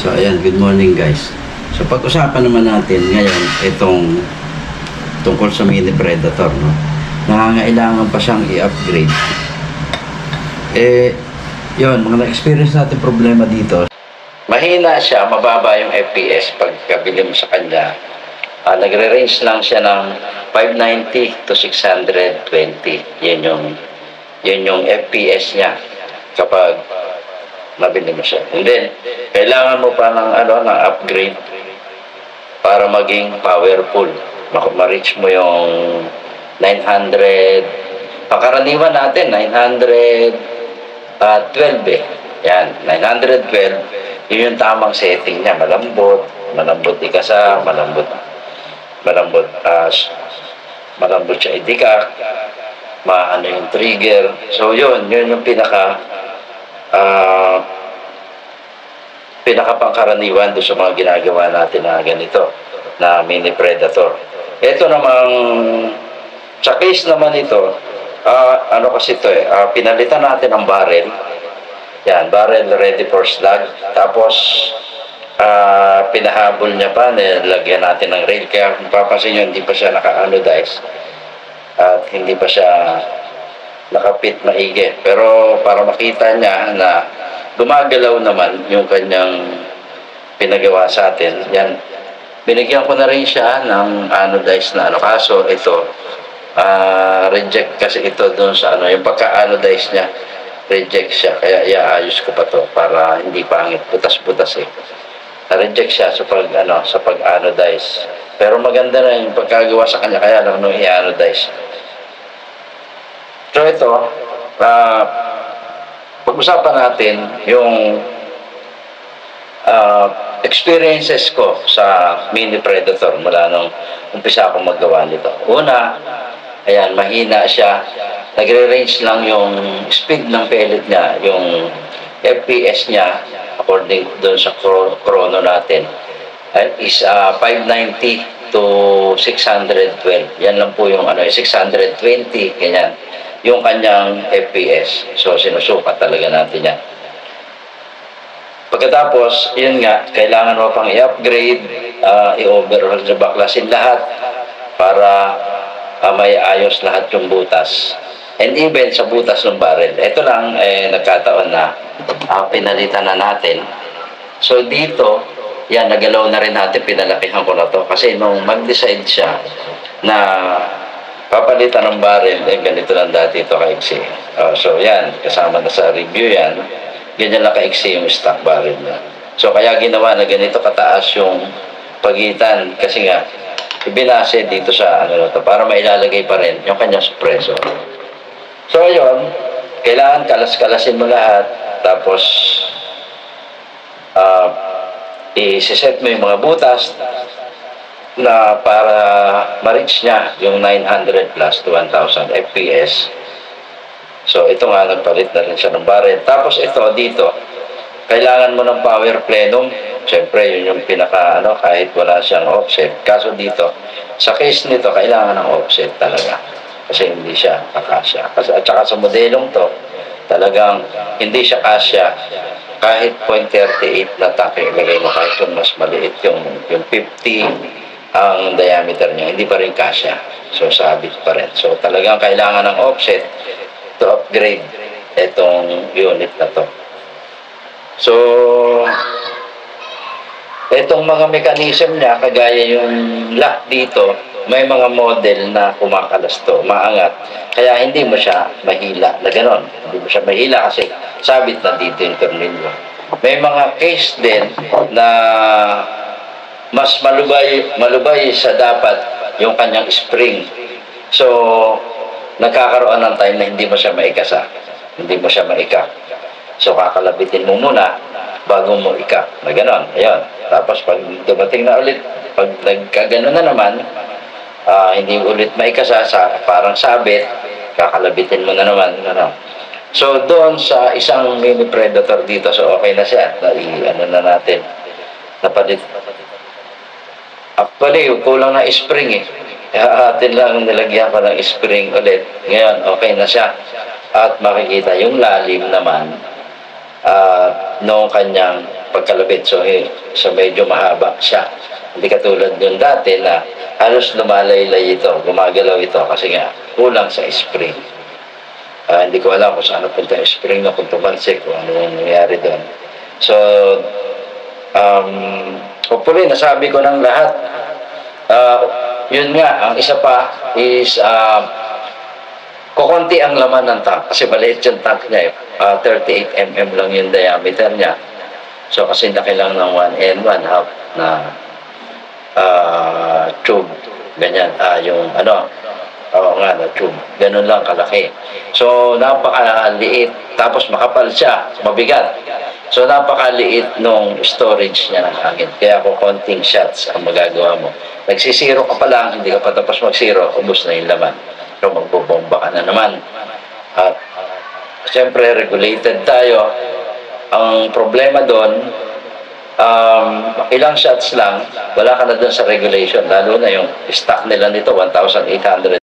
So ayan, good morning guys. So pag-usapan naman natin ngayon itong tungkol sa Mini Predator, no? Nangangailangan pa siyang i-upgrade. Yun, mga na-experience natin problema dito. Mahina siya, mababa yung FPS pagkabili mo sa kanya. Nagre-range lang siya ng 590 to 620. Yun yung FPS niya kapag nabili mo siya. And then, kailangan mo pa ng upgrade para maging powerful. Ma-reach mo yung 900, pangkaraniwan natin 912 Yan, 912, yun yung tamang setting niya. Malambot ikasa, malambot siya idikak, maano yung trigger. So yun yung pinakapangkaraniwan doon sa mga ginagawa natin na ganito, na Mini Predator. Ito namang, sa case naman ito, kasi ito pinalitan natin ang barrel. Yan, barrel ready for slug. Tapos, pinahabol niya pa, nilagyan natin ng rail. Kaya kung papansin nyo, hindi pa siya naka-anodize. At hindi pa siya nakapit maigi. Pero para makita niya na gumagalaw naman yung kanyang pinagawa sa atin, yan, binigyan ko na rin siya ng anodized na kaso ito, reject kasi ito doon sa yung pagka-anodize niya, reject siya. Kaya iaayos ko pa to para hindi pangit, butas-butas reject siya sa pag-anodize. Pero maganda na yung pagkagawa sa kanya, kaya lang nung i-anodize. So ito, pag-usapan natin yung experiences ko sa Mini Predator mula nung umpisa akong maggawa nito. Una, ayan, mahina siya. Nagre-range lang yung speed ng pellet niya, yung FPS niya, according doon sa chrono natin, is 590 to 612. Yan lang po yung 620, ganyan, yung kanyang FPS. So, sinusukat talaga natin yan. Pagkatapos, yun nga, kailangan mo pang i-upgrade, i-overhaul sa baklasin lahat para may ayos lahat yung butas. And even sa butas ng barrel. Ito lang, nagkataon na pinalitan na natin. So, dito, yan, nagalaw na rin natin, pinalakihan ko na to. Kasi nung mag-decide siya na papalitan ng barrel, ganito lang dati ito kaiksi. So, yan, kasama na sa review yan. Ganyan lang kaiksi yung stock barrel niya. So, kaya ginawa na ganito kataas yung pagitan. Kasi nga, ibinase dito sa para mailalagay pa rin yung kanyang suppressor. So, ayun, kailangan kalas-kalasin mo lahat. Tapos, i-set mo yung mga butas na para ma-reach niya yung 900 plus to 1,000 FPS. So, ito nga, nagpalit na rin siya ng barrel. Tapos, ito, dito, kailangan mo ng power plenum. Siyempre, yun yung pinaka, kahit wala siyang offset. Kaso dito, sa case nito, kailangan ng offset talaga. Kasi hindi siya kakasya. At saka sa modelong to, talagang hindi siya kasya. Kahit 0.38 na tank ilagay mo, kahit yung mas maliit, yung 50 ang diameter niya, hindi pa rin kasya. So, sabit pa rin. So, talagang kailangan ng offset to upgrade itong unit na to. So, itong mga mechanism niya, kagaya yung lock dito, may mga model na kumakalas to, maangat. Kaya hindi mo siya mahila na ganon. Hindi mo siya mahila kasi sabit na dito yung tornilyo. May mga case din na mas malubay sa dapat yung kanyang spring. So, nagkakaroon ng time na hindi mo siya maikasa. Hindi mo siya maika. So, kakalabitin mo muna bago mo ika. Na ganon. Ayun. Tapos, pag dumating na ulit, pag nagkaganon na naman, hindi ulit maikasa, parang sabit, kakalabitin mo na naman. So, doon sa isang Mini Predator dito, so okay na siya. Na natin. Napalit. Actually, kulang na spring atin lang nilagyan ko ng spring ulit. Ngayon, okay na siya. At makikita yung lalim naman nung kanyang pagkalapit. So medyo mahaba siya. Hindi katulad yung dati na halos lumalaylay ito, gumagalaw ito kasi nga kulang sa spring. Hindi ko alam kung saan napunta yung spring na kung tumalsik, kung ano yung nangyari doon. So, hopefully, nasabi ko ng lahat. Yun nga, ang isa pa is kukunti ang laman ng tank kasi maliit yung tank niya. 38 mm lang yung diameter niya. So, kasi laki lang ng 1 and 1 half na tube. Ganyan. Yung ano, oo nga, na tube. Ganun lang kalaki. So, napakaliit. Tapos makapal siya. Mabigat. So, napakaliit nung storage niya ng hangin. Kaya kung konting shots ang magagawa mo. Nagsisiro ka pa lang, hindi ka pa tapos magsiro, ubos na yung laman. So, magbobomba ka na naman. At, siyempre, regulated tayo. Ang problema doon, ilang shots lang, wala ka na doon sa regulation. Lalo na yung stock nila nito, 1,800